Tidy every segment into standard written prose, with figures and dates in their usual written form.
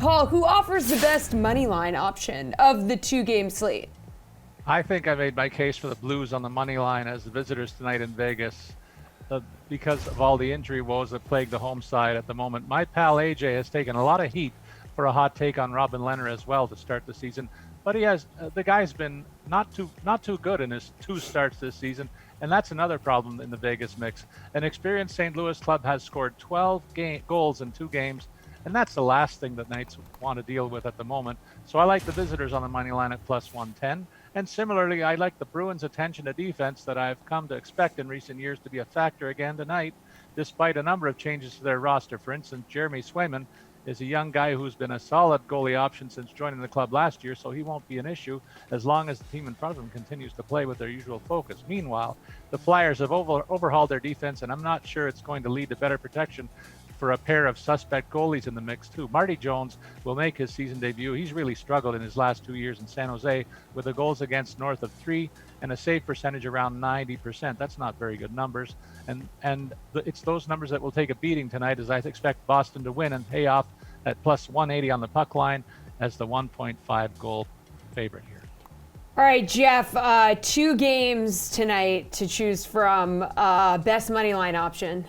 Paul, who offers the best money line option of the 2-game slate? I think I made my case for the Blues on the money line as the visitors tonight in Vegas because of all the injury woes that plague the home side at the moment. My pal AJ has taken a lot of heat for a hot take on Robin Lehner as well to start the season, but he has the guy's been not too good in his 2 starts this season, and that's another problem in the Vegas mix. An experienced St. Louis club has scored 12 goals in 2 games, and that's the last thing that Knights want to deal with at the moment. So I like the visitors on the money line at plus 110. And similarly, I like the Bruins' attention to defense that I've come to expect in recent years to be a factor again tonight, despite a number of changes to their roster. For instance, Jeremy Swayman is a young guy who's been a solid goalie option since joining the club last year, so he won't be an issue as long as the team in front of him continues to play with their usual focus. Meanwhile, the Flyers have overhauled their defense, and I'm not sure it's going to lead to better protection for a pair of suspect goalies in the mix too. Marty Jones will make his season debut. He's really struggled in his last 2 years in San Jose with the goals against north of 3 and a save percentage around 90%. That's not very good numbers. And it's those numbers that will take a beating tonight, as I expect Boston to win and pay off at plus 180 on the puck line as the 1.5 goal favorite here. All right, Geoff, 2 games tonight to choose from. Best money line option.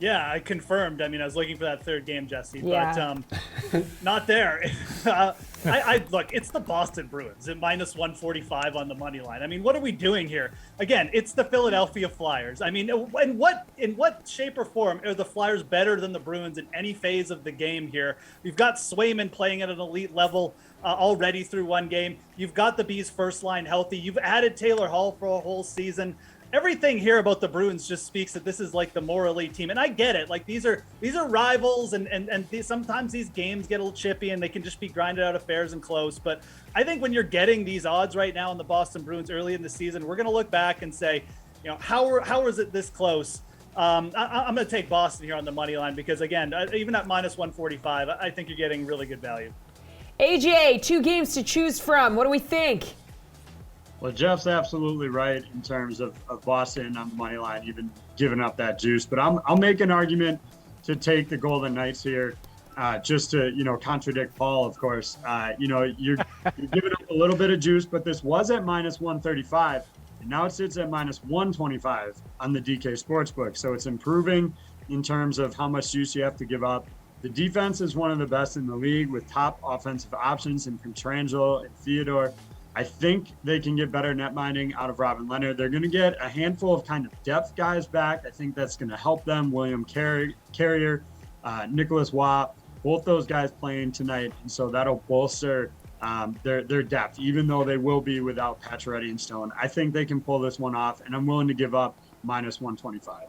Yeah, I confirmed. I mean, I was looking for that 3rd game, Jesse, Yeah. but not there. I look, it's the Boston Bruins at minus 145 on the money line. I mean, what are we doing here? Again, it's the Philadelphia Flyers. I mean, in what shape or form are the Flyers better than the Bruins in any phase of the game here? We've got Swayman playing at an elite level already through 1 game. You've got the Bees first line healthy. You've added Taylor Hall for a whole season. Everything here about the Bruins just speaks that this is like the more elite team. And I get it. Like these are rivals and sometimes these games get a little chippy and they can just be grinded out of fairs and close. But I think when you're getting these odds right now in the Boston Bruins early in the season, we're going to look back and say, you know, how is it this close? I'm going to take Boston here on the money line because, again, even at minus 145, I think you're getting really good value. AJ, 2 games to choose from. What do we think? Well, Jeff's absolutely right in terms of Boston on the money line, even giving up that juice. But I'll make an argument to take the Golden Knights here, just to contradict Paul. Of course, you're giving up a little bit of juice, but this was at minus 135, and now it sits at minus 125 on the DK Sportsbook. So it's improving in terms of how much juice you have to give up. The defense is one of the best in the league with top offensive options in Pietrangelo and Theodore. I think they can get better net minding out of Robin Lehner. They're going to get a handful of kind of depth guys back. I think that's going to help them. William Carrier, Nicholas Waugh, both those guys playing tonight. And so that'll bolster their depth, even though they will be without Pacioretty and Stone. I think they can pull this one off, and I'm willing to give up minus 125.